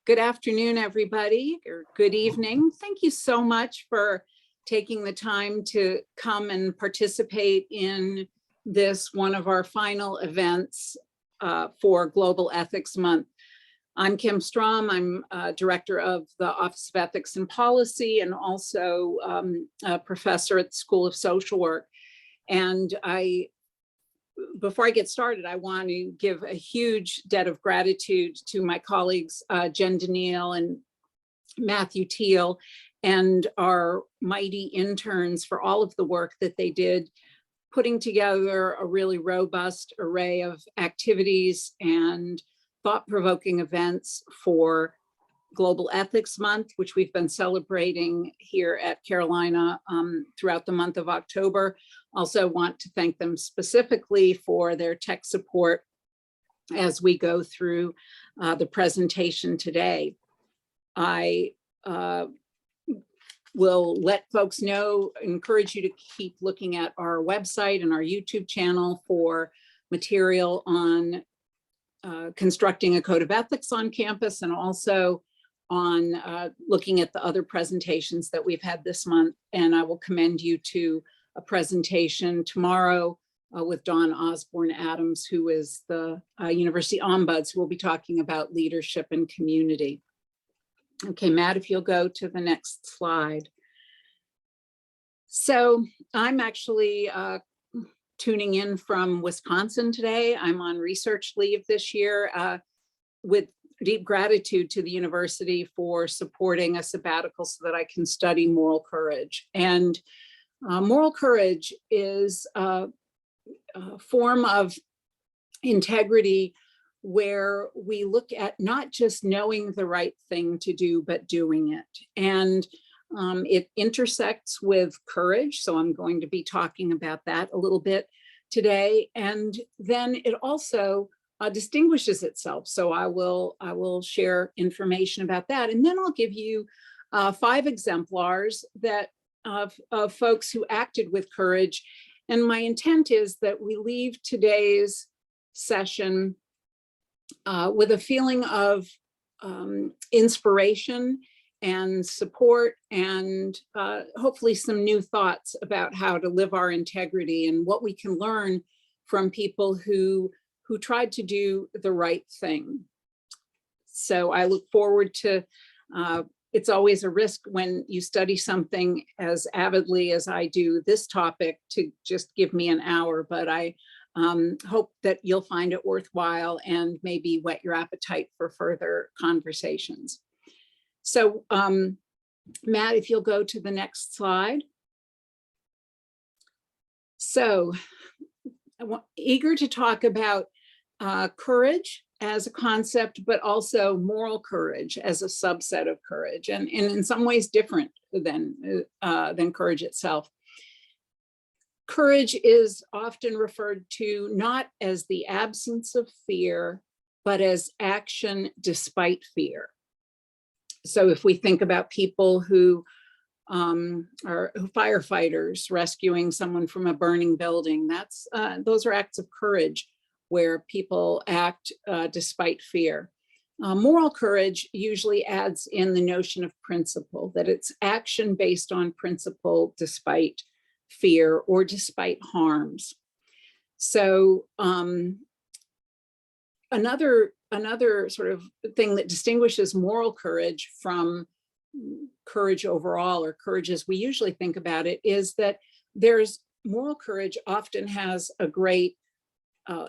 Good afternoon, everybody, or good evening. Thank you so much for taking the time to come and participate in this, one of our final events for Global Ethics Month. I'm Kim Strom. I'm director of the Office of Ethics and Policy and also a professor at the School of Social Work. And before I get started, I want to give a huge debt of gratitude to my colleagues, Jen Daniil and Matthew Teal, and our mighty interns for all of the work that they did, putting together a really robust array of activities and thought-provoking events for Global Ethics Month, which we've been celebrating here at Carolina throughout the month of October. Also want to thank them specifically for their tech support as we go through the presentation today. I will let folks know, encourage you to keep looking at our website and our YouTube channel for material on constructing a code of ethics on campus, and also on looking at the other presentations that we've had this month. And I will commend you to a presentation tomorrow with Dawn Osborne Adams, who is the University Ombuds, who will be talking about leadership and community. Okay, Matt, if you'll go to the next slide. So I'm actually tuning in from Wisconsin today. I'm on research leave this year with deep gratitude to the university for supporting a sabbatical so that I can study moral courage. And moral courage is a form of integrity where we look at not just knowing the right thing to do, but doing it. And it intersects with courage. So I'm going to be talking about that a little bit today. And then it also distinguishes itself. So I will share information about that. And then I'll give you 5 exemplars that of folks who acted with courage. And my intent is that we leave today's session with a feeling of inspiration and support, and hopefully some new thoughts about how to live our integrity and what we can learn from people who tried to do the right thing. So I look forward to, it's always a risk when you study something as avidly as I do this topic to just give me an hour, but I hope that you'll find it worthwhile and maybe whet your appetite for further conversations. So Matt, if you'll go to the next slide. So I'm eager to talk about courage as a concept, but also moral courage as a subset of courage, and in some ways different than courage itself. Courage is often referred to not as the absence of fear, but as action despite fear. So if we think about people who are firefighters rescuing someone from a burning building, those are acts of courage where people act despite fear. Moral courage usually adds in the notion of principle, that it's action based on principle despite fear or despite harms. So another sort of thing that distinguishes moral courage from courage overall, or courage as we usually think about it, is that moral courage often has a great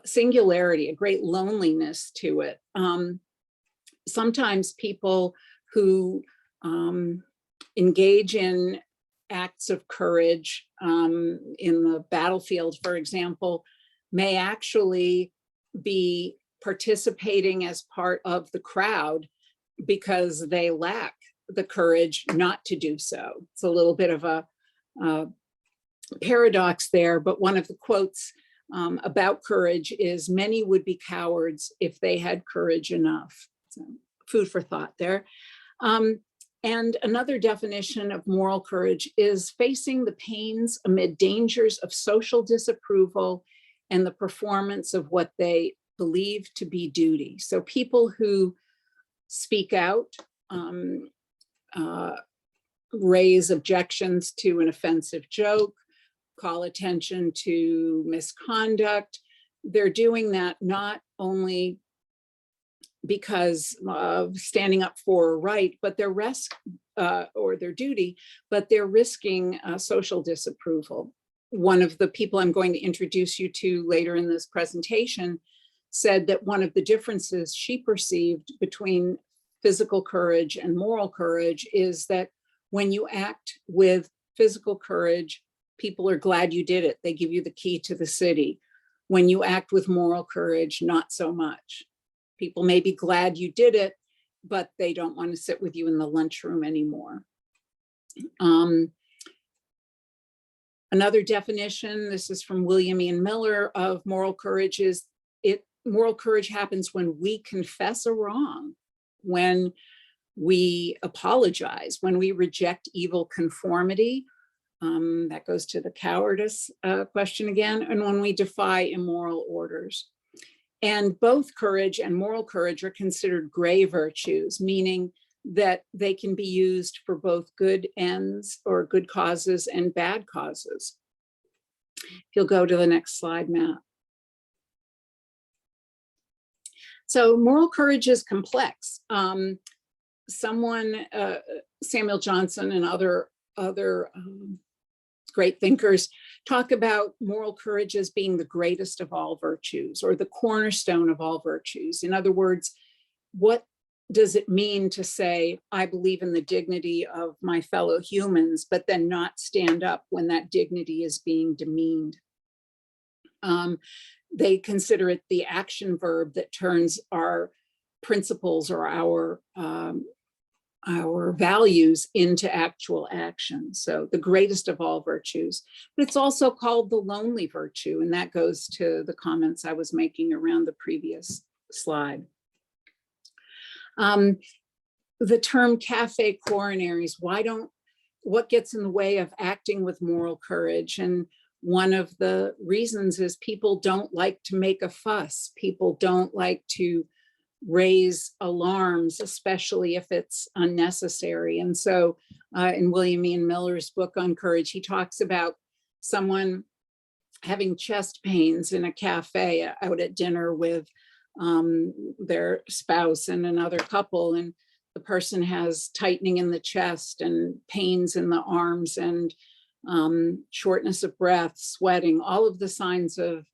singularity, a great loneliness to it. Sometimes people who engage in acts of courage in the battlefield, for example, may actually be participating as part of the crowd because they lack the courage not to do so. It's a little bit of a paradox there, but one of the quotes about courage is, "Many would be cowards if they had courage enough." So, food for thought there. And another definition of moral courage is facing the pains amid dangers of social disapproval and the performance of what they believe to be duty. So people who speak out, raise objections to an offensive joke, call attention to misconduct. They're doing that not only because of standing up for a right, but their or their duty, but they're risking social disapproval. One of the people I'm going to introduce you to later in this presentation said that one of the differences she perceived between physical courage and moral courage is that when you act with physical courage, people are glad you did it. They give you the key to the city. When you act with moral courage, not so much. People may be glad you did it, but they don't want to sit with you in the lunchroom anymore. Another definition, this is from William Ian Miller, of moral courage is moral courage happens when we confess a wrong, when we apologize, when we reject evil conformity. That goes to the cowardice question again, and when we defy immoral orders. And both courage and moral courage are considered gray virtues, meaning that they can be used for both good ends or good causes and bad causes. If you'll go to the next slide, Matt. So moral courage is complex. Samuel Johnson and other great thinkers talk about moral courage as being the greatest of all virtues, or the cornerstone of all virtues. In other words, what does it mean to say, I believe in the dignity of my fellow humans, but then not stand up when that dignity is being demeaned? They consider it the action verb that turns our principles or our values into actual action. So the greatest of all virtues, but it's also called the lonely virtue. And that goes to the comments I was making around the previous slide. The term cafe coronaries, what gets in the way of acting with moral courage? And one of the reasons is people don't like to make a fuss. People don't like to raise alarms, especially if it's unnecessary. And so in William Ian Miller's book on courage, he talks about someone having chest pains in a cafe out at dinner with their spouse and another couple, and the person has tightening in the chest and pains in the arms and shortness of breath, sweating, all of the signs of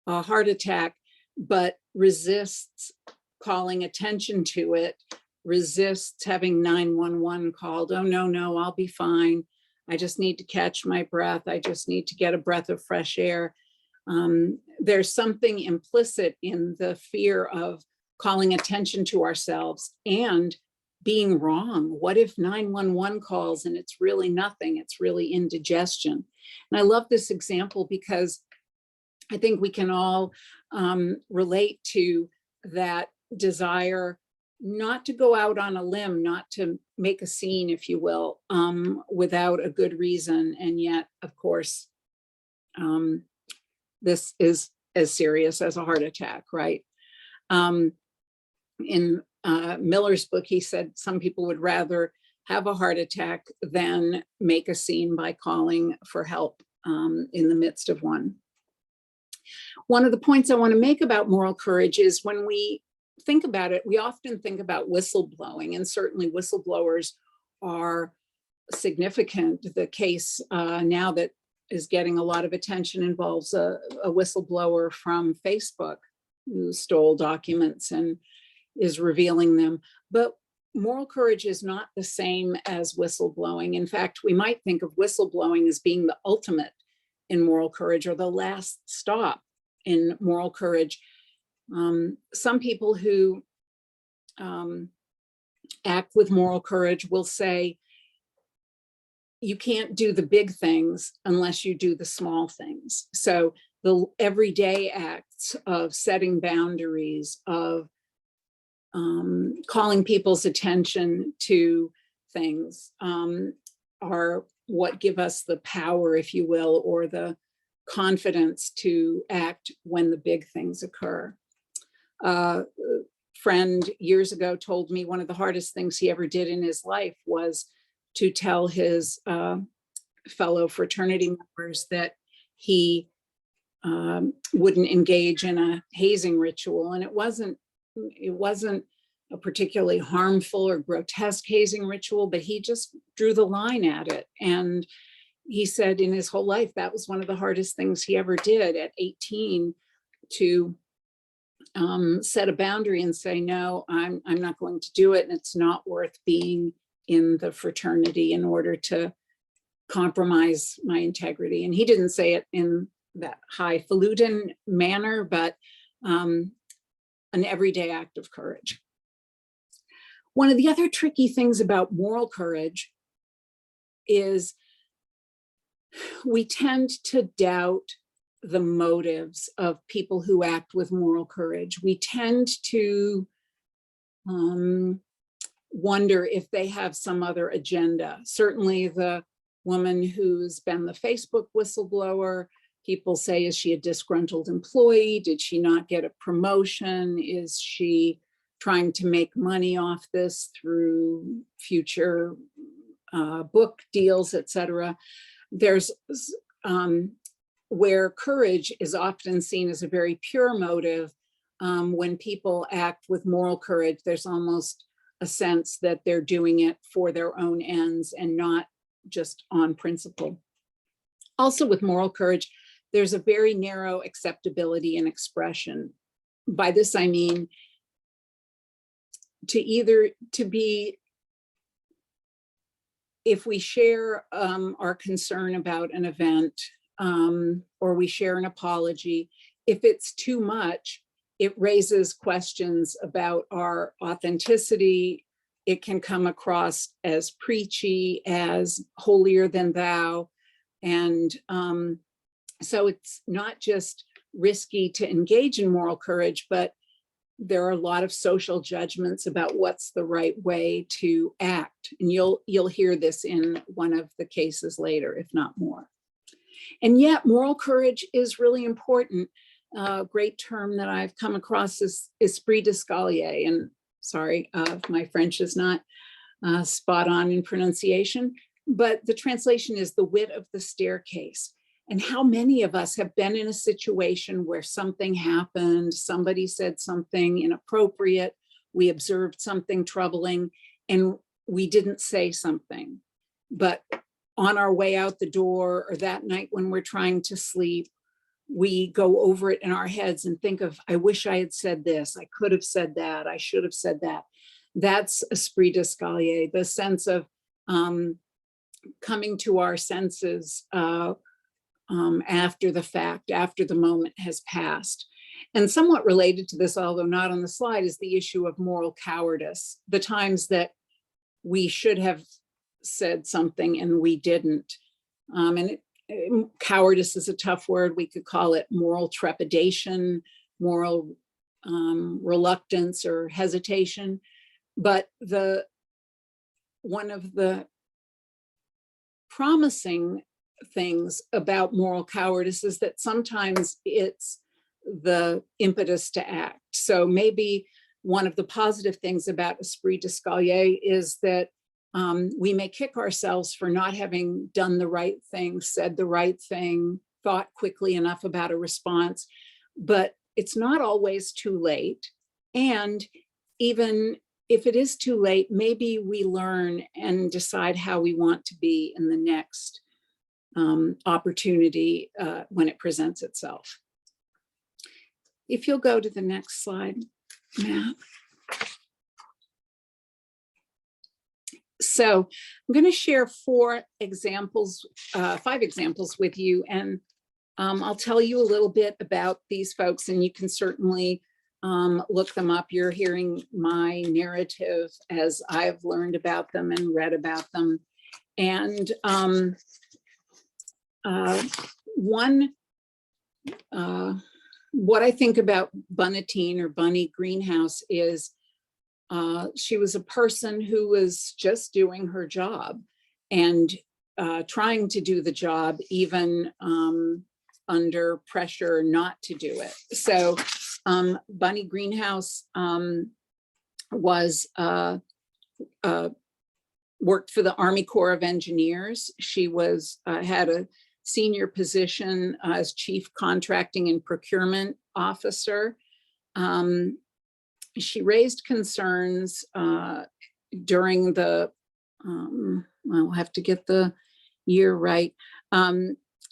a heart attack, but resists calling attention to it, resists having 911 called. Oh, no, I'll be fine. I just need to catch my breath. I just need to get a breath of fresh air. There's something implicit in the fear of calling attention to ourselves and being wrong. What if 911 calls and it's really nothing? It's really indigestion. And I love this example because I think we can all relate to that desire not to go out on a limb, not to make a scene, if you will, without a good reason. And yet, of course, this is as serious as a heart attack, right? In Miller's book, he said some people would rather have a heart attack than make a scene by calling for help in the midst of one. One of the points I want to make about moral courage is when we think about it, we often think about whistleblowing, and certainly whistleblowers are significant. The case now that is getting a lot of attention involves a whistleblower from Facebook who stole documents and is revealing them. But moral courage is not the same as whistleblowing. In fact, we might think of whistleblowing as being the ultimate in moral courage, or the last stop in moral courage. Some people who act with moral courage will say, you can't do the big things unless you do the small things. So the everyday acts of setting boundaries, of calling people's attention to things are what give us the power, if you will, or the confidence to act when the big things occur. friend years ago told me one of the hardest things he ever did in his life was to tell his fellow fraternity members that he wouldn't engage in a hazing ritual. And it wasn't a particularly harmful or grotesque hazing ritual, but he just drew the line at it. And he said in his whole life, that was one of the hardest things he ever did at 18, to set a boundary and say, no, I'm not going to do it. And it's not worth being in the fraternity in order to compromise my integrity. And he didn't say it in that highfalutin manner, but an everyday act of courage. One of the other tricky things about moral courage is we tend to doubt the motives of people who act with moral courage. We tend to wonder if they have some other agenda. Certainly the woman who's been the Facebook whistleblower, people say, is she a disgruntled employee? Did she not get a promotion? Is she trying to make money off this through future book deals, etc.? There's where courage is often seen as a very pure motive. When people act with moral courage, there's almost a sense that they're doing it for their own ends and not just on principle. Also with moral courage, there's a very narrow acceptability and expression. By this, I mean to be, if we share our concern about an event or we share an apology, if it's too much, it raises questions about our authenticity. It can come across as preachy, as holier than thou. And so it's not just risky to engage in moral courage, but there are a lot of social judgments about what's the right way to act. And you'll hear this in one of the cases later, if not more. And yet moral courage is really important. A great term that I've come across is Esprit de Scalier. And sorry, my French is not spot on in pronunciation, but the translation is the wit of the staircase. And how many of us have been in a situation where something happened, somebody said something inappropriate, we observed something troubling, and we didn't say something. But on our way out the door or that night when we're trying to sleep, we go over it in our heads and think of, I wish I had said this, I could have said that, I should have said that. That's Esprit de Scalier, the sense of coming to our senses after the fact, after the moment has passed. And somewhat related to this, although not on the slide, is the issue of moral cowardice, the times that we should have said something and we didn't. Cowardice is a tough word. We could call it moral trepidation, moral reluctance or hesitation. But one of the promising things about moral cowardice is that sometimes it's the impetus to act. So maybe one of the positive things about Esprit de Scalier is that we may kick ourselves for not having done the right thing, said the right thing, thought quickly enough about a response, but it's not always too late. And even if it is too late, maybe we learn and decide how we want to be in the next opportunity when it presents itself. If you'll go to the next slide, Matt. So I'm going to share 5 examples with you, and I'll tell you a little bit about these folks, and you can certainly look them up. You're hearing my narrative as I've learned about them and read about them. And what I think about Bunatine or Bunny Greenhouse is she was a person who was just doing her job and trying to do the job even under pressure not to do it. So Bunny Greenhouse was worked for the Army Corps of Engineers. She was had a senior position as Chief Contracting and Procurement Officer. She raised concerns during the, I'll have to get the year right.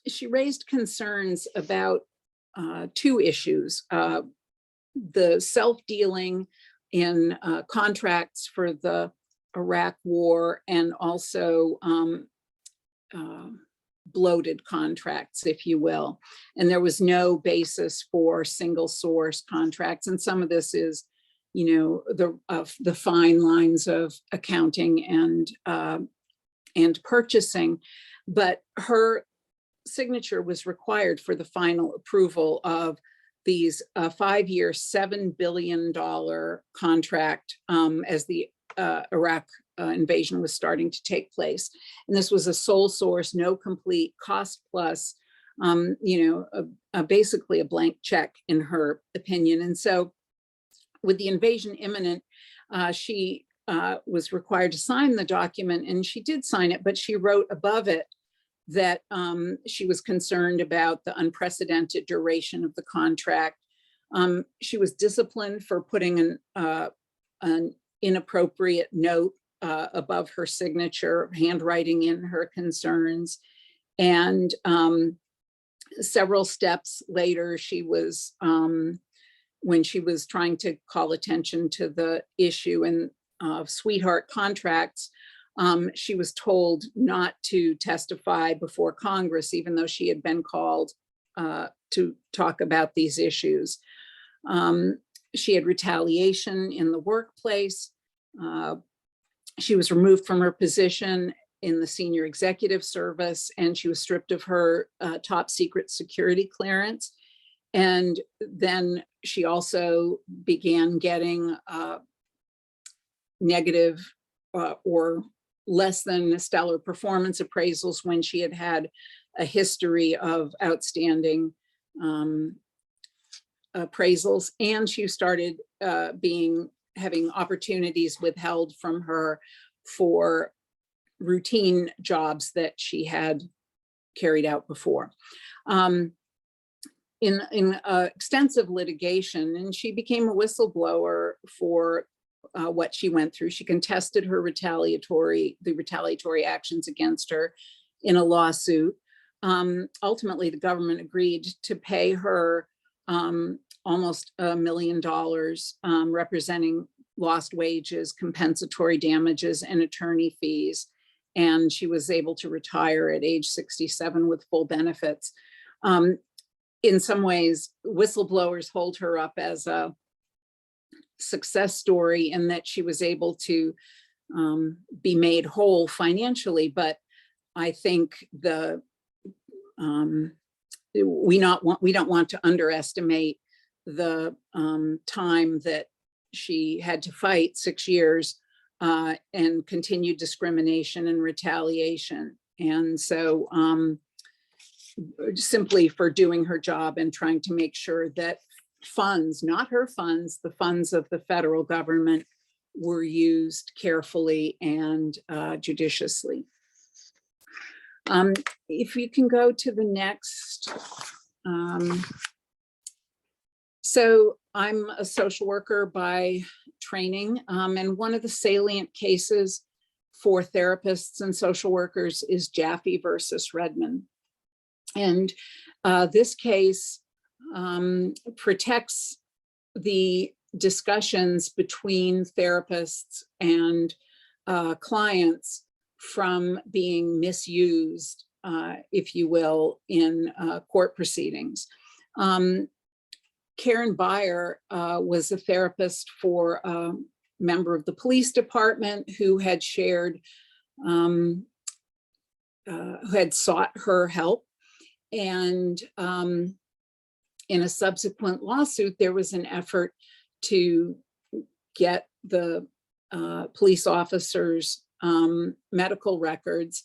She raised concerns about two issues, the self-dealing in contracts for the Iraq War, and also bloated contracts, if you will. And there was no basis for single source contracts. And some of this is, the fine lines of accounting and purchasing. But her signature was required for the final approval of these 5-year, $7 billion contract as the Iraq invasion was starting to take place. And this was a sole source, no complete, cost plus, basically a blank check in her opinion. And so with the invasion imminent, she was required to sign the document, and she did sign it, but she wrote above it that she was concerned about the unprecedented duration of the contract. She was disciplined for putting an inappropriate note above her signature, handwriting in her concerns. And several steps later, she was, when she was trying to call attention to the issue and sweetheart contracts, she was told not to testify before Congress, even though she had been called to talk about these issues. She had retaliation in the workplace. She was removed from her position in the senior executive service, and she was stripped of her top secret security clearance. And then she also began getting negative or less than stellar performance appraisals when she had had a history of outstanding appraisals. And she started having opportunities withheld from her for routine jobs that she had carried out before. In extensive litigation, and she became a whistleblower for what she went through. She contested her retaliatory actions against her in a lawsuit. Ultimately, the government agreed to pay her almost $1 million, representing lost wages, compensatory damages, and attorney fees. And she was able to retire at age 67 with full benefits. In some ways, whistleblowers hold her up as a success story in that she was able to be made whole financially. But I think we don't want to underestimate the time that she had to fight, 6 years, and continued discrimination and retaliation. And so simply for doing her job and trying to make sure that funds, not her funds, the funds of the federal government, were used carefully and judiciously. If you can go to the next. So I'm a social worker by training, and one of the salient cases for therapists and social workers is Jaffe versus Redmond. And this case protects the discussions between therapists and clients from being misused, if you will, in court proceedings. Karen Beyer was a therapist for a member of the police department who had shared, who had sought her help. And in a subsequent lawsuit, there was an effort to get the police officers' medical records,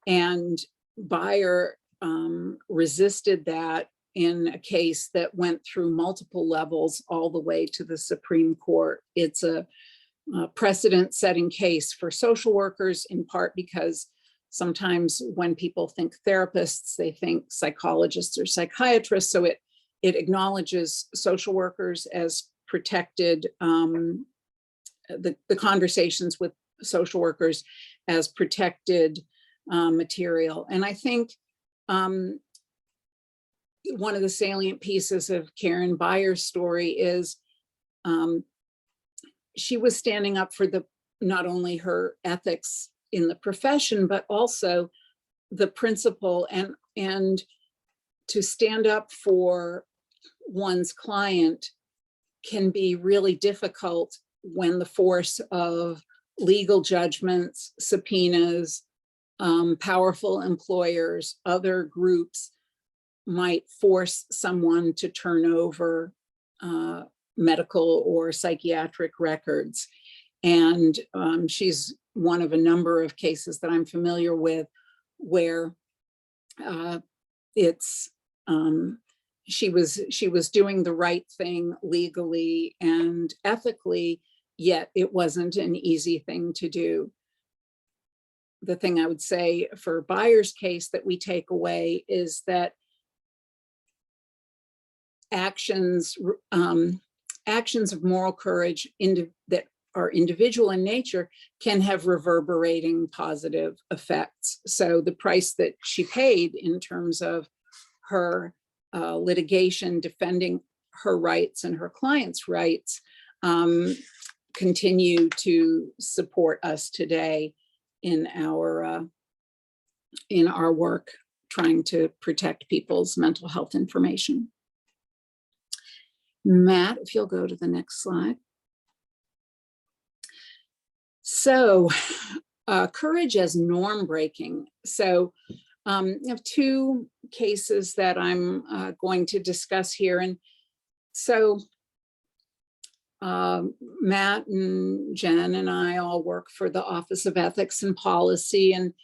and Beyer resisted that in a case that went through multiple levels all the way to the Supreme Court. It's a precedent-setting case for social workers, in part because sometimes when people think therapists, they think psychologists or psychiatrists. So it acknowledges social workers as protected, the conversations with social workers as protected material. And I think one of the salient pieces of Karen Byer's story is she was standing up for not only her ethics in the profession, but also the principle, and to stand up for one's client can be really difficult when the force of legal judgments, subpoenas, powerful employers, other groups might force someone to turn over medical or psychiatric records. And she's one of a number of cases that I'm familiar with where she was doing the right thing legally and ethically, yet it wasn't an easy thing to do. The thing I would say for Byer's case that we take away is that actions of moral courage that are individual in nature can have reverberating positive effects. So the price that she paid in terms of her litigation defending her rights and her clients' rights continue to support us today in our work trying to protect people's mental health information. Matt, if you'll go to the next slide. So courage as norm breaking. So I have two cases that I'm going to discuss here. And so Matt and Jen and I all work for the Office of Ethics and Policy. And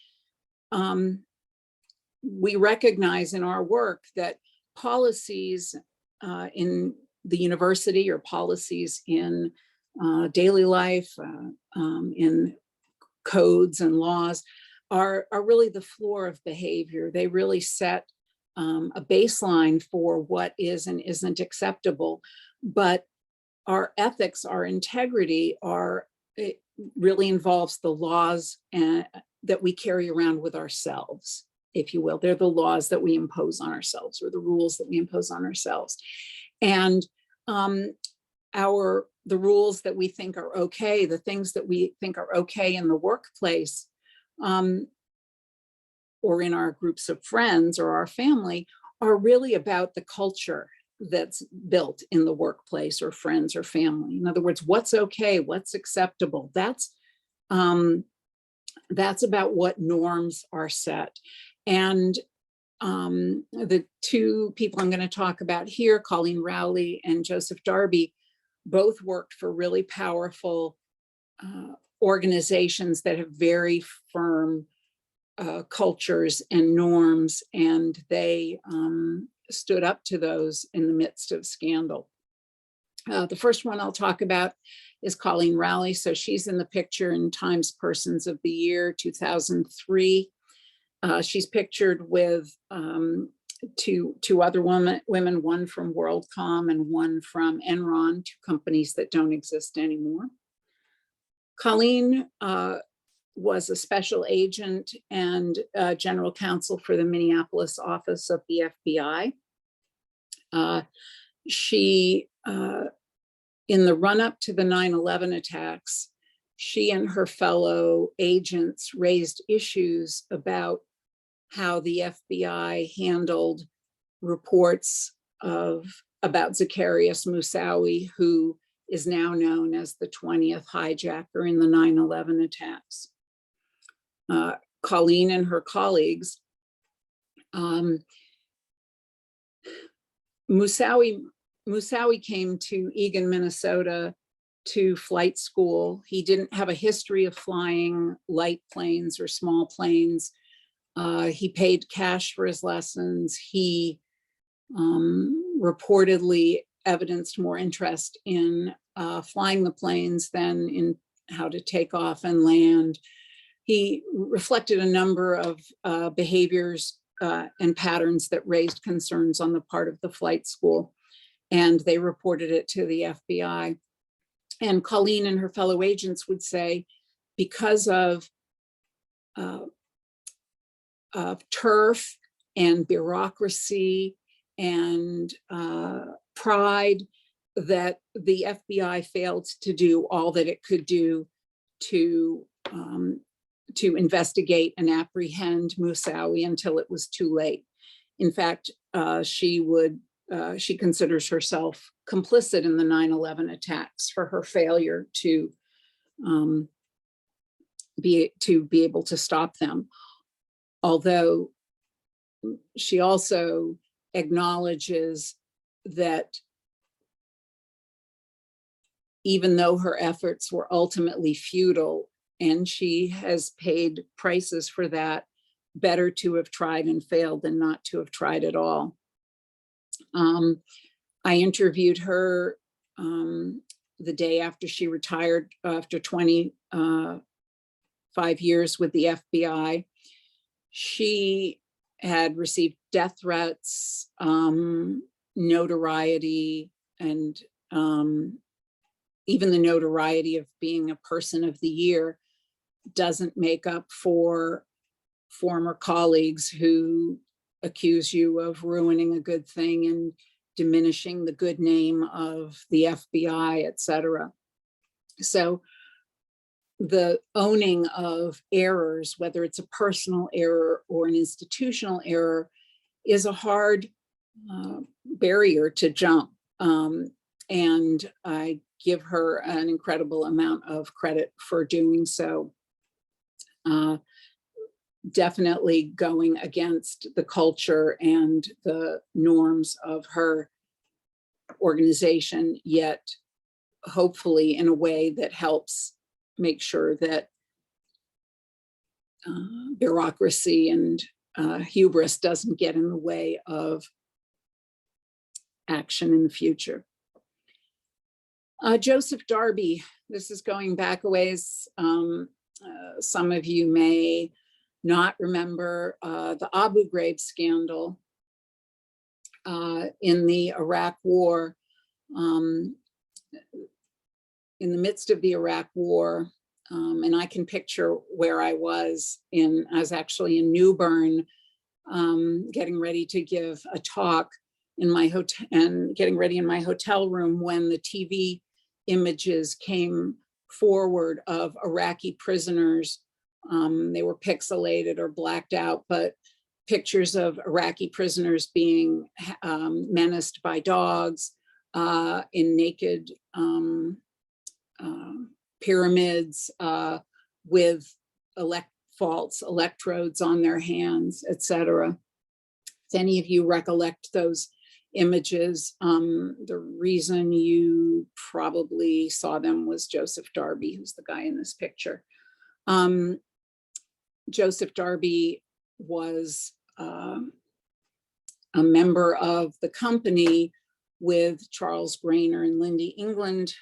we recognize in our work that policies in the university or policies in daily life, in codes and laws are really the floor of behavior. They really set a baseline for what is and isn't acceptable. But our ethics, our integrity, it really involves the laws that we carry around with ourselves, if you will. They're the laws that we impose on ourselves, or the rules that we impose on ourselves. And the rules that we think are okay, the things that we think are okay in the workplace, or in our groups of friends or our family, are really about the culture that's built in the workplace or friends or family. In other words, what's okay, what's acceptable. That's about what norms are set. And the two people I'm going to talk about here, Colleen Rowley and Joseph Darby, both worked for really powerful organizations that have very firm cultures and norms, and they stood up to those in the midst of scandal. The first one I'll talk about is Colleen Rowley. So she's in the picture in Times Persons of the Year 2003. She's pictured with two other women, one from WorldCom and one from Enron, two companies that don't exist anymore. Colleen was a special agent and general counsel for the Minneapolis office of the FBI. She, in the run-up to the 9/11 attacks, she and her fellow agents raised issues about how the FBI handled reports about Zacarias Moussaoui, who is now known as the 20th hijacker in the 9/11 attacks. Colleen and her colleagues, Moussaoui came to Eagan, Minnesota to flight school. He didn't have a history of flying light planes or small planes. He paid cash for his lessons. He reportedly evidenced more interest in flying the planes than in how to take off and land. He reflected a number of behaviors and patterns that raised concerns on the part of the flight school, and they reported it to the FBI. And Colleen and her fellow agents would say, because of turf and bureaucracy and pride, that the FBI failed to do all that it could do to investigate and apprehend Moussaoui until it was too late. In fact, she considers herself complicit in the 9/11 attacks for her failure to be able to stop them. Although she also acknowledges that even though her efforts were ultimately futile, and she has paid prices for that, better to have tried and failed than not to have tried at all. I interviewed her the day after she retired, after 25 years with the FBI. She had received death threats, notoriety, and even the notoriety of being a person of the year doesn't make up for former colleagues who accuse you of ruining a good thing and diminishing the good name of the FBI, et cetera. So the owning of errors, whether it's a personal error or an institutional error, is a hard barrier to jump. And I give her an incredible amount of credit for doing so. Definitely going against the culture and the norms of her organization, yet hopefully in a way that helps make sure that bureaucracy and hubris doesn't get in the way of action in the future. Joseph Darby, this is going back a ways. Some of you may not remember the Abu Ghraib scandal in the Iraq War. In the midst of the Iraq War, and I can picture where I was actually in Newbern, getting ready to give a talk in my hotel and getting ready in my hotel room when the TV images came forward of Iraqi prisoners. They were pixelated or blacked out, but pictures of Iraqi prisoners being menaced by dogs in naked pyramids with false electrodes on their hands, etc. If any of you recollect those images, the reason you probably saw them was Joseph Darby, who's the guy in this picture. Joseph Darby was a member of the company with Charles Grainer and Lindy England,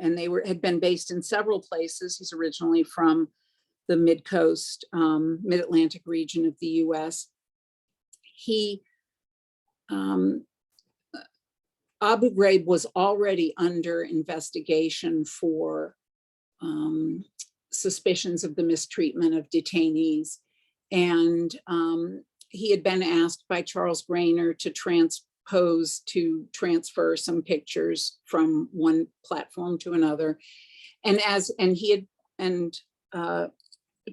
and they had been based in several places. He's originally from the mid-coast, mid-Atlantic region of the US. Abu Ghraib was already under investigation for suspicions of the mistreatment of detainees. And he had been asked by Charles Grainer to transfer some pictures from one platform to another. And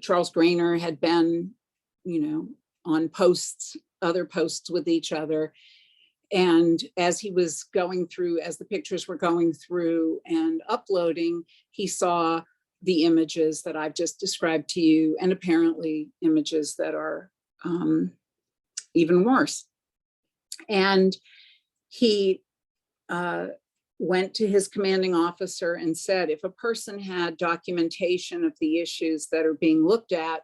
Charles Grainer had been, on other posts with each other. And as the pictures were going through and uploading, he saw the images that I've just described to you, and apparently images that are even worse. And he went to his commanding officer and said, if a person had documentation of the issues that are being looked at,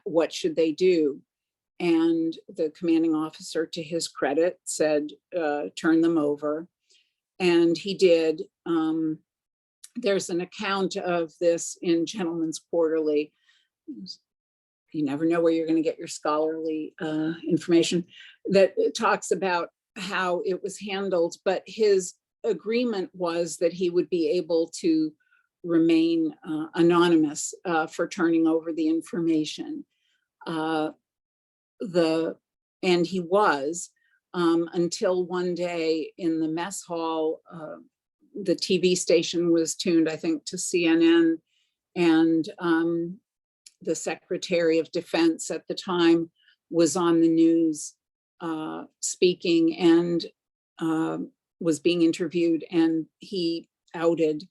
what should they do? And the commanding officer, to his credit, said, turn them over. And he did. There's an account of this in Gentleman's Quarterly. You never know where you're going to get your scholarly information that talks about how it was handled, but his agreement was that he would be able to remain anonymous for turning over the information. And he was, until one day in the mess hall, the TV station was tuned, I think, to CNN, and the Secretary of Defense at the time was on the news speaking and was being interviewed, and he outed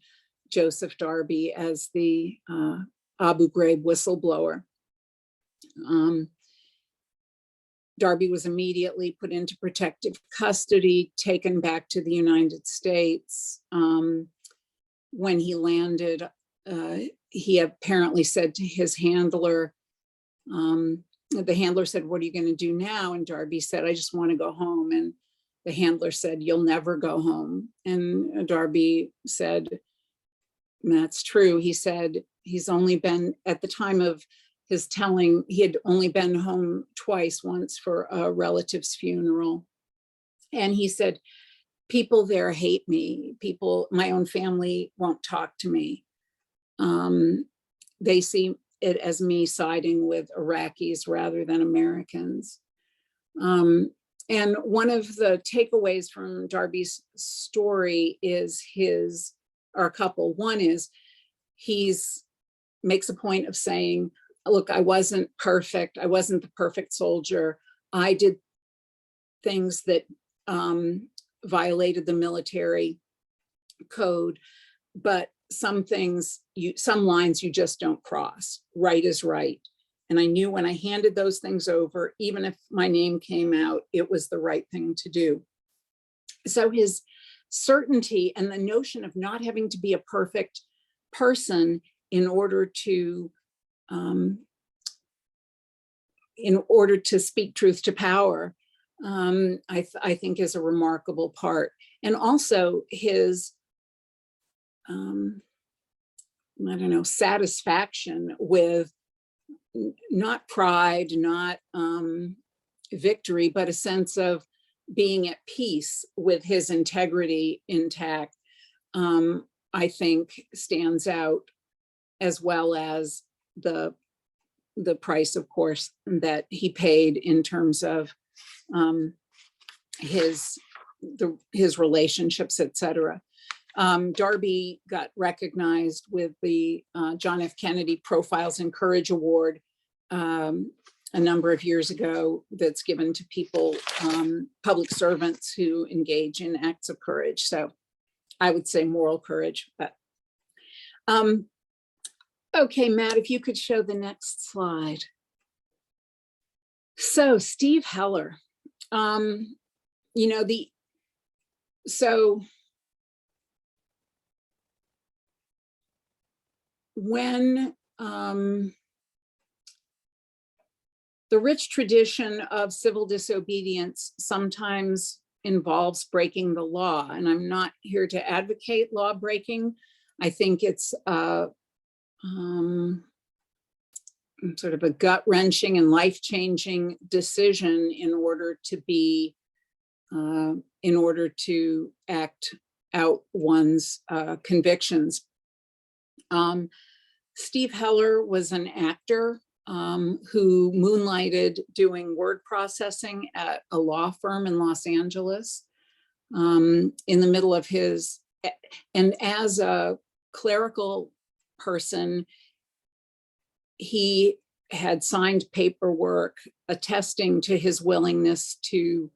Joseph Darby as the Abu Ghraib whistleblower. Darby was immediately put into protective custody, taken back to the United States. When he landed, he apparently said to his handler, the handler said, "What are you going to do now?" And Darby said, "I just want to go home." And the handler said, "You'll never go home." And Darby said, "That's true." He said he's only been, at the time of his telling, he had only been home twice, once for a relative's funeral. And he said, "People there hate me. People, my own family won't talk to me. They see it as me siding with Iraqis rather than Americans." And one of the takeaways from Darby's story is or a couple. One is he's makes a point of saying, "Look, I wasn't perfect. I wasn't the perfect soldier. I did things that violated the military code, but some things, some lines you just don't cross. Right is right. And I knew when I handed those things over, even if my name came out, it was the right thing to do." So his certainty and the notion of not having to be a perfect person in order to speak truth to power, I think is a remarkable part. And also his, satisfaction with not pride, not victory, but a sense of being at peace with his integrity intact, I think stands out, as well as the price, of course, that he paid in terms of his relationships, etc. Darby got recognized with the John F. Kennedy Profiles in Courage Award a number of years ago, that's given to people, public servants who engage in acts of courage. So I would say moral courage, but okay, Matt, if you could show the next slide. So Steve Heller, when the rich tradition of civil disobedience sometimes involves breaking the law, and I'm not here to advocate law breaking. I think it's sort of a gut-wrenching and life-changing decision in order to act out one's convictions. Steve Heller was an actor who moonlighted doing word processing at a law firm in Los Angeles in the middle of his, and as a clerical person, he had signed paperwork attesting to his willingness to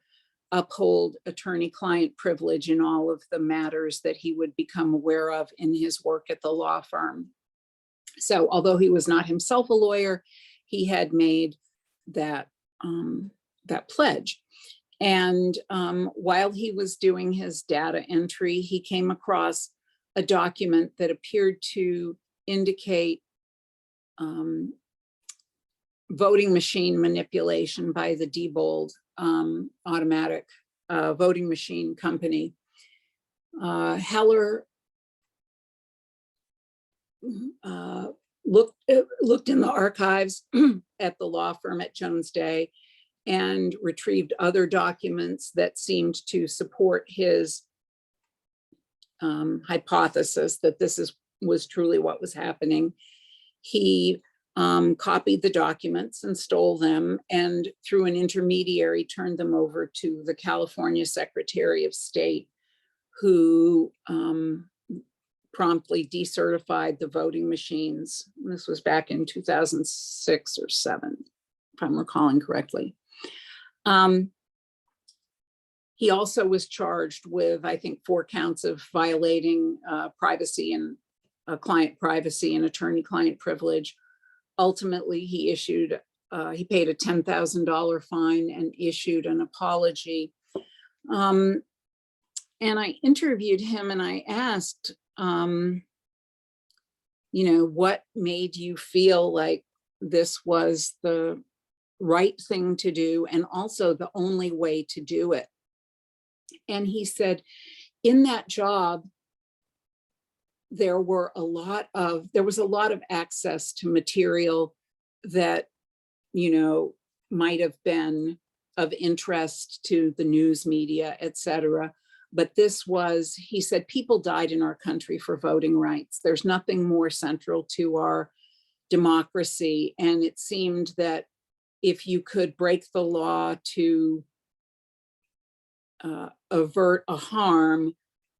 uphold attorney-client privilege in all of the matters that he would become aware of in his work at the law firm. So although he was not himself a lawyer, he had made that pledge. And while he was doing his data entry, he came across a document that appeared to indicate voting machine manipulation by the Diebold automatic voting machine company. Heller looked in the archives at the law firm at Jones Day and retrieved other documents that seemed to support his hypothesis that this was truly what was happening. He copied the documents and stole them, and through an intermediary turned them over to the California Secretary of State, who promptly decertified the voting machines. This was back in 2006 or 7, if I'm recalling correctly. He also was charged with, I think, 4 counts of violating privacy and client privacy and attorney-client privilege. Ultimately, he paid a $10,000 fine and issued an apology. And I interviewed him and I asked, what made you feel like this was the right thing to do and also the only way to do it? And he said, in that job, there was a lot of access to material that, might have been of interest to the news media, et cetera. But he said, people died in our country for voting rights. There's nothing more central to our democracy. And it seemed that if you could break the law to avert a harm,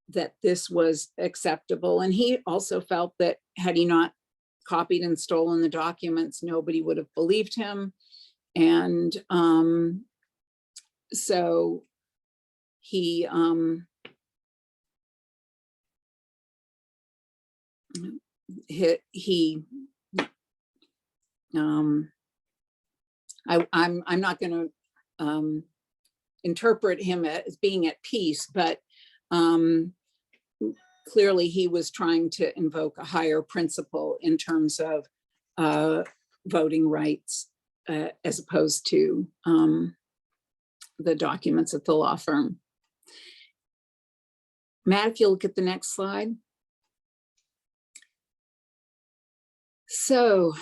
that this was acceptable. And he also felt that had he not copied and stolen the documents, nobody would have believed him. And so he I'm not going to interpret him as being at peace, but clearly he was trying to invoke a higher principle in terms of voting rights as opposed to the documents at the law firm. Matt, if you look at the next slide. So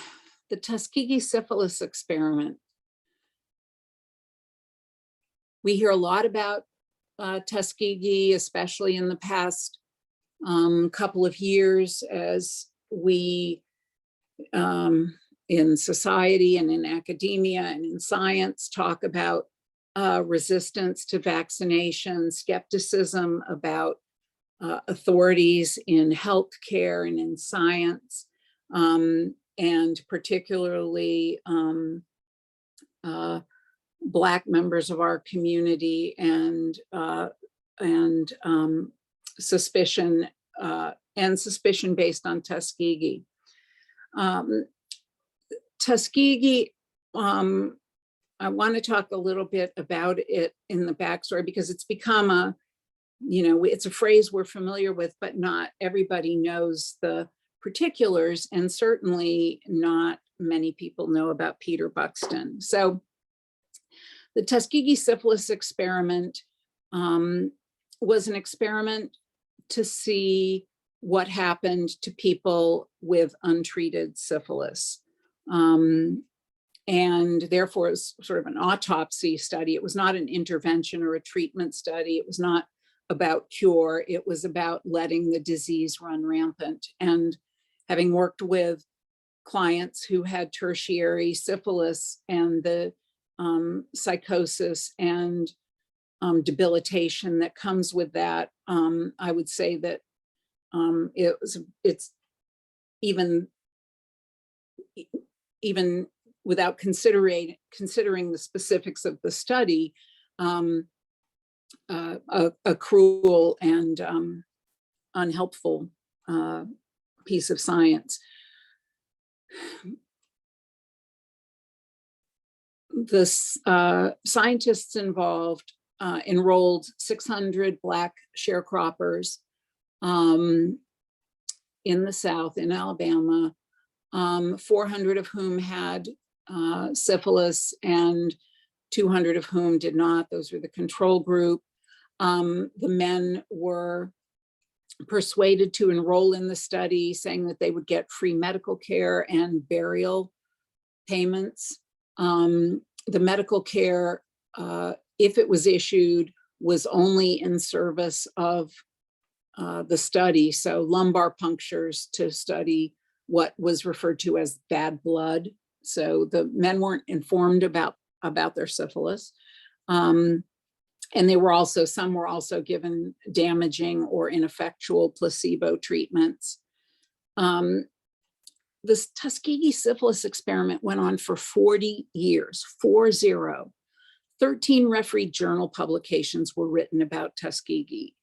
the Tuskegee syphilis experiment. We hear a lot about Tuskegee, especially in the past couple of years, as we in society and in academia and in science talk about resistance to vaccination, skepticism about authorities in healthcare and in science, and particularly Black members of our community, and suspicion based on Tuskegee. Tuskegee, I want to talk a little bit about it in the backstory because it's become it's a phrase we're familiar with, but not everybody knows the particulars, and certainly not many people know about Peter Buxton. So the Tuskegee syphilis experiment was an experiment to see what happened to people with untreated syphilis. And therefore, it's sort of an autopsy study. It was not an intervention or a treatment study. It was not about cure. It was about letting the disease run rampant. And having worked with clients who had tertiary syphilis and the psychosis and debilitation that comes with that, I would say that it's even without considering the specifics of the study, a cruel and unhelpful piece of science. The scientists involved enrolled 600 Black sharecroppers in the South, in Alabama, 400 of whom had syphilis and 200 of whom did not. Those were the control group. The men were persuaded to enroll in the study, saying that they would get free medical care and burial payments. The medical care, if it was issued, was only in service of the study. So lumbar punctures to study what was referred to as bad blood. So the men weren't informed about their syphilis. And they were also, some were also given damaging or ineffectual placebo treatments. This Tuskegee syphilis experiment went on for 40 years, 40. 13 refereed journal publications were written about Tuskegee.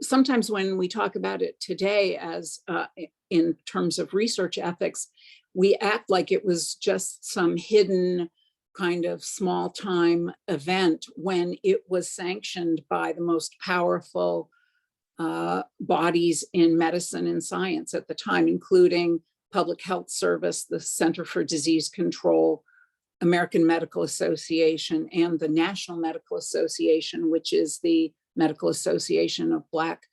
Sometimes when we talk about it today as in terms of research ethics, we act like it was just some hidden kind of small time event when it was sanctioned by the most powerful bodies in medicine and science at the time, including Public Health Service, the Center for Disease Control, American Medical Association, and the National Medical Association, which is the medical association of Black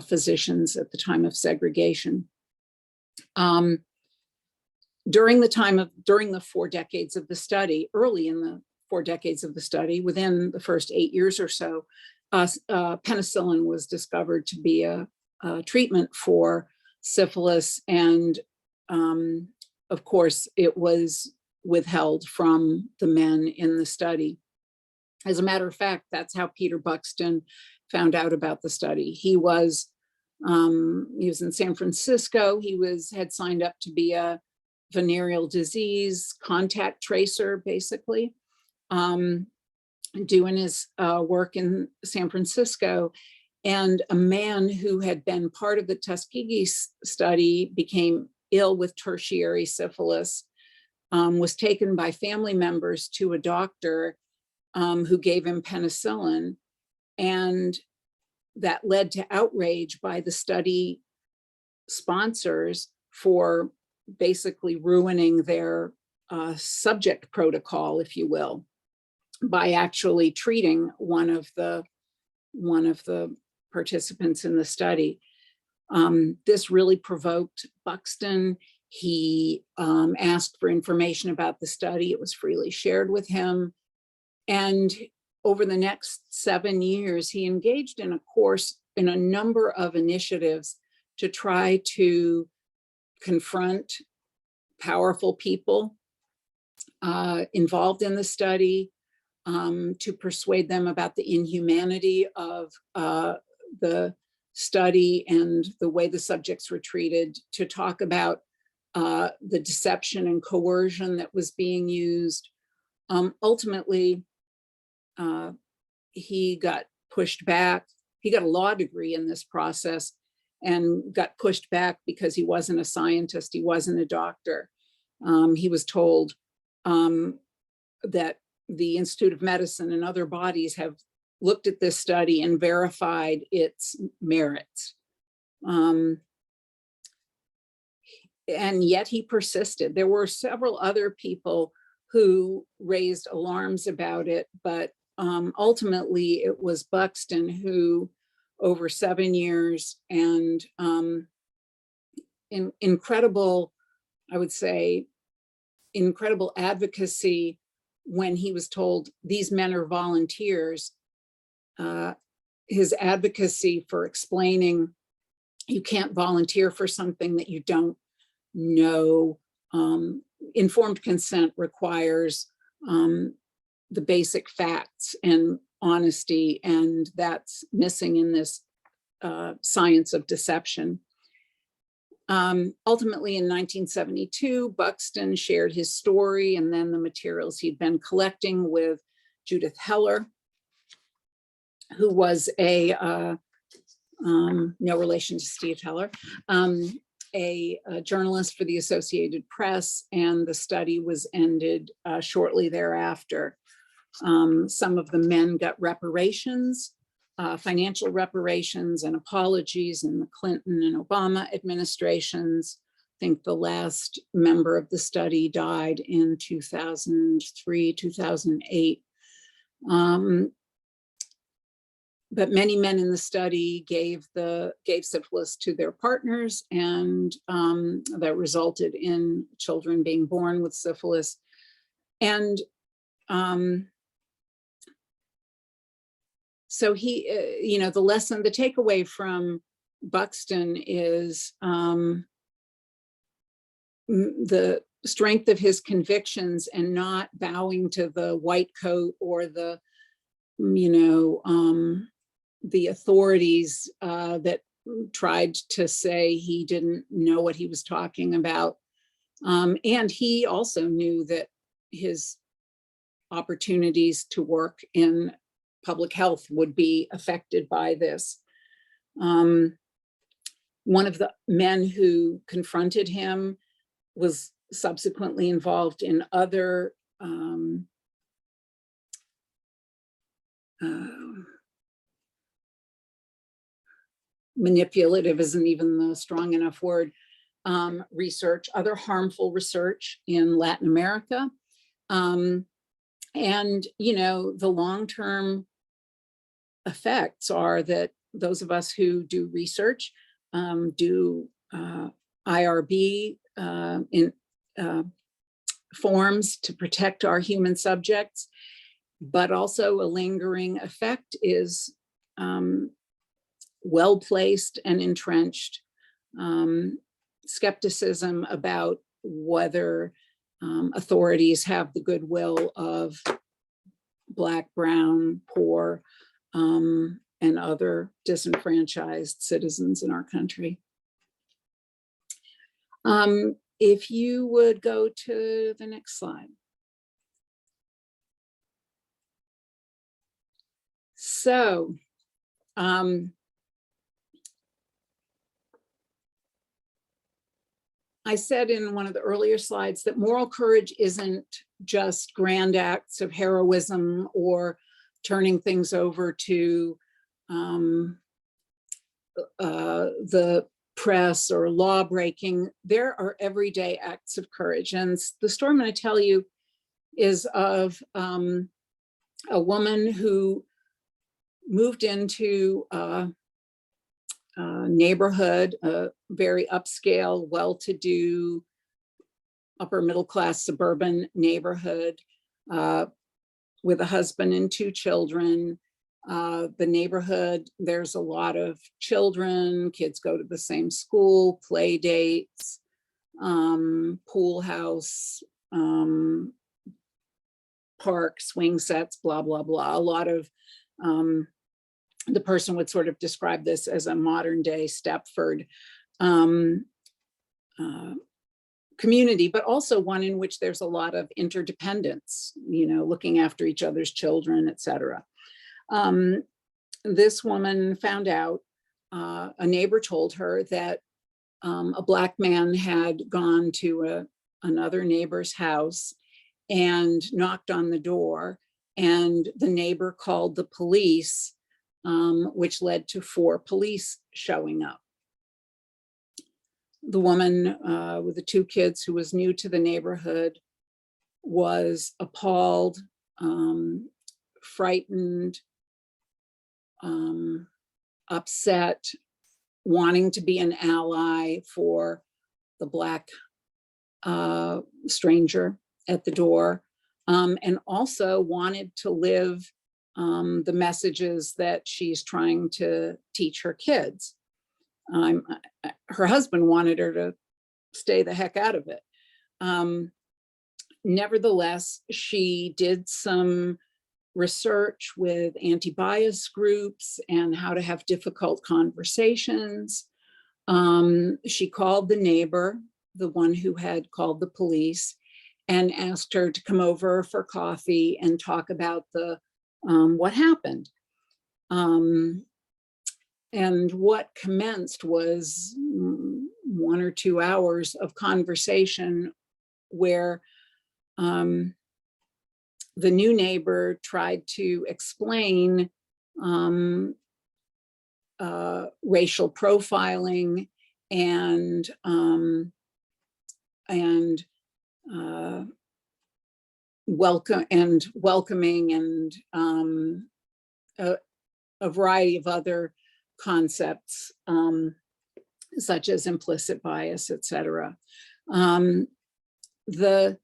physicians at the time of segregation. During the 4 decades of the study, early in the 4 decades of the study, within the first 8 years or so, penicillin was discovered to be a treatment for syphilis. And of course, it was withheld from the men in the study. As a matter of fact, that's how Peter Buxton found out about the study. He was in San Francisco. He had signed up to be a venereal disease contact tracer, basically, doing his work in San Francisco. And a man who had been part of the Tuskegee study became ill with tertiary syphilis, was taken by family members to a doctor who gave him penicillin. And that led to outrage by the study sponsors for basically ruining their subject protocol, if you will, by actually treating one of the participants in the study. This really provoked Buxton. He asked for information about the study. It was freely shared with him. And over the next 7 years, he engaged in a number of initiatives to try to confront powerful people involved in the study, to persuade them about the inhumanity of the study and the way the subjects were treated, to talk about the deception and coercion that was being used. Ultimately, he got pushed back. He got a law degree in this process and got pushed back because he wasn't a scientist, he wasn't a doctor. He was told that the Institute of Medicine and other bodies have looked at this study and verified its merits. And yet he persisted. There were several other people who raised alarms about it, but ultimately it was Buxton who, over 7 years and incredible, I would say, incredible advocacy when he was told these men are volunteers, his advocacy for explaining you can't volunteer for something that you don't know. Informed consent requires the basic facts and honesty, and that's missing in this science of deception. Ultimately, in 1972, Buxton shared his story and then the materials he'd been collecting with Judith Heller, who was no relation to Steve Heller, a journalist for the Associated Press, and the study was ended shortly thereafter. Some of the men got reparations, financial reparations and apologies in the Clinton and Obama administrations. I think the last member of the study died in 2003, 2008. but many men in the study gave syphilis to their partners, and that resulted in children being born with syphilis. And so he, the takeaway from Buxton is the strength of his convictions and not bowing to the white coat or the authorities that tried to say he didn't know what he was talking about. And he also knew that his opportunities to work in public health would be affected by this. One of the men who confronted him was subsequently involved in other manipulative isn't even the strong enough word, research, other harmful research in Latin America. And, the long-term effects are that those of us who do research, do IRB in forms to protect our human subjects, but also a lingering effect is well-placed and entrenched skepticism about whether authorities have the goodwill of Black, brown, poor, and other disenfranchised citizens in our country. If you would go to the next slide. So, I said in one of the earlier slides that moral courage isn't just grand acts of heroism or turning things over to the press or law breaking. There are everyday acts of courage. And the story I'm going to tell you is of a woman who moved into a neighborhood, a very upscale, well-to-do, upper middle class suburban neighborhood with a husband and 2 children. The neighborhood, there's a lot of children, kids go to the same school, play dates, pool house, park, swing sets, blah, blah, blah. A lot of, the person would sort of describe this as a modern day Stepford community, but also one in which there's a lot of interdependence, looking after each other's children, et cetera. This woman found out, a neighbor told her that a Black man had gone to another neighbor's house and knocked on the door, and the neighbor called the police, which led to 4 police showing up. The woman with the 2 kids, who was new to the neighborhood, was appalled, frightened, upset, wanting to be an ally for the Black stranger at the door, and also wanted to live the messages that she's trying to teach her kids. Her husband wanted her to stay the heck out of it. Nevertheless, she did some research with anti-bias groups and how to have difficult conversations. She called the neighbor, the one who had called the police, and asked her to come over for coffee and talk about what happened. And what commenced was 1 or 2 hours of conversation where the new neighbor tried to explain racial profiling and welcoming and a variety of other concepts, such as implicit bias, etc. The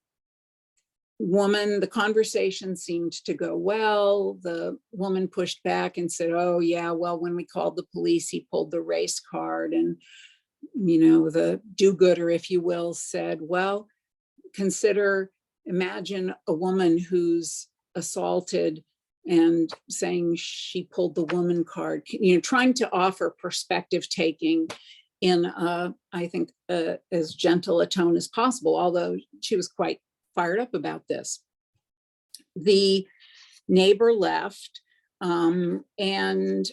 conversation seemed to go well. The woman pushed back and said, oh yeah, well, when we called the police, he pulled the race card. And, the do-gooder, if you will, said, well, imagine a woman who's assaulted and saying she pulled the woman card, trying to offer perspective taking in, I think, as gentle a tone as possible, although she was quite fired up about this. The neighbor left, and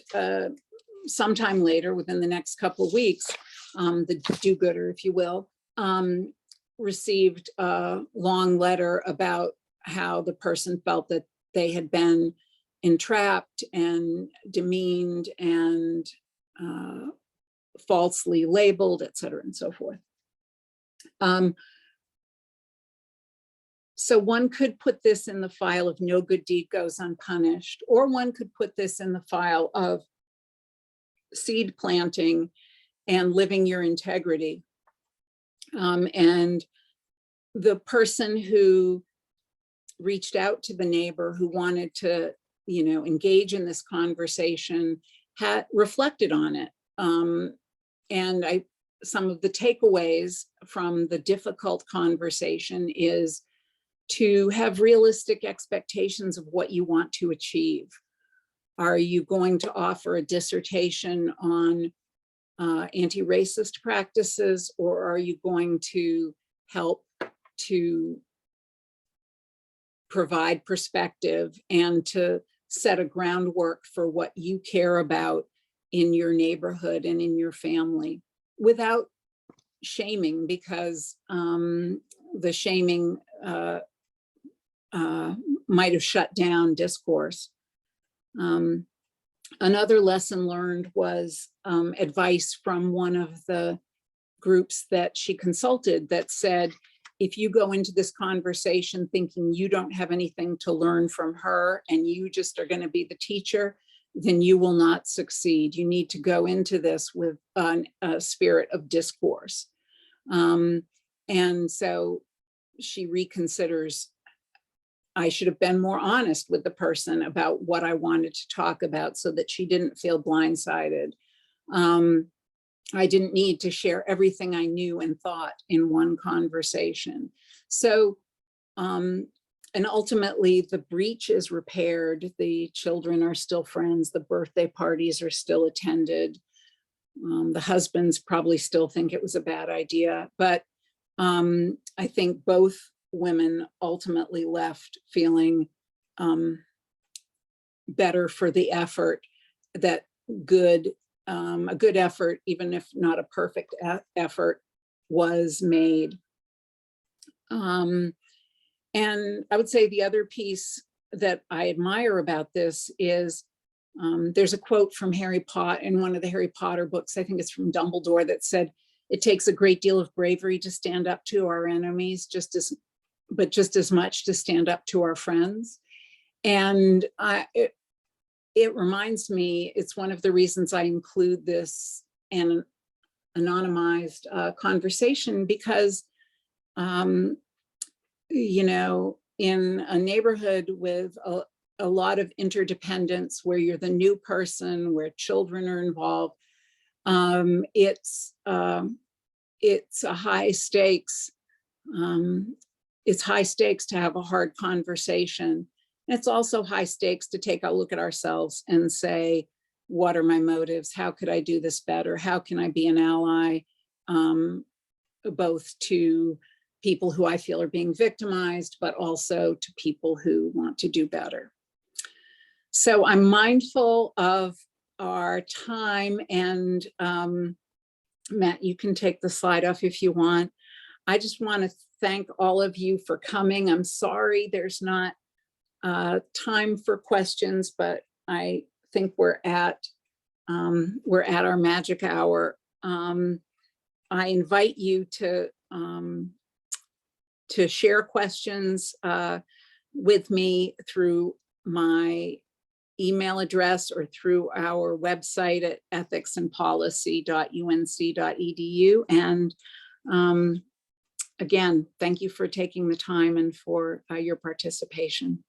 sometime later, within the next couple of weeks, the do-gooder, if you will, received a long letter about how the person felt that they had been entrapped and demeaned and falsely labeled, et cetera, and so forth. So one could put this in the file of no good deed goes unpunished, or one could put this in the file of seed planting and living your integrity. And the person who reached out to the neighbor who wanted to, engage in this conversation had reflected on it. And some of the takeaways from the difficult conversation is to have realistic expectations of what you want to achieve. Are you going to offer a dissertation on anti-racist practices, or are you going to help to provide perspective and to set a groundwork for what you care about in your neighborhood and in your family, without shaming, because the shaming might have shut down discourse. Another lesson learned was advice from one of the groups that she consulted that said, if you go into this conversation thinking you don't have anything to learn from her and you just are going to be the teacher, then you will not succeed. You need to go into this with a spirit of discourse. And so she reconsiders, I should have been more honest with the person about what I wanted to talk about so that she didn't feel blindsided. I didn't need to share everything I knew and thought in one conversation. So, and ultimately the breach is repaired. The children are still friends. The birthday parties are still attended. The husbands probably still think it was a bad idea, but I think both women ultimately left feeling better for the effort, that a good effort, even if not a perfect effort, was made. And I would say the other piece that I admire about this is there's a quote from Harry Potter in one of the Harry Potter books, I think it's from Dumbledore, that said, it takes a great deal of bravery to stand up to our enemies, but just as much to stand up to our friends. And it reminds me, it's one of the reasons I include this an anonymized conversation, because, in a neighborhood with a lot of interdependence, where you're the new person, where children are involved, it's a high stakes. It's high stakes to have a hard conversation. It's also high stakes to take a look at ourselves and say, what are my motives? How could I do this better? How can I be an ally, both to people who I feel are being victimized, but also to people who want to do better. So I'm mindful of our time, and Matt, you can take the slide off if you want. I just want to thank all of you for coming. I'm sorry there's not time for questions, but I think we're at our magic hour. I invite you to share questions with me through my email address or through our website at ethicsandpolicy.unc.edu. And again, thank you for taking the time and for your participation.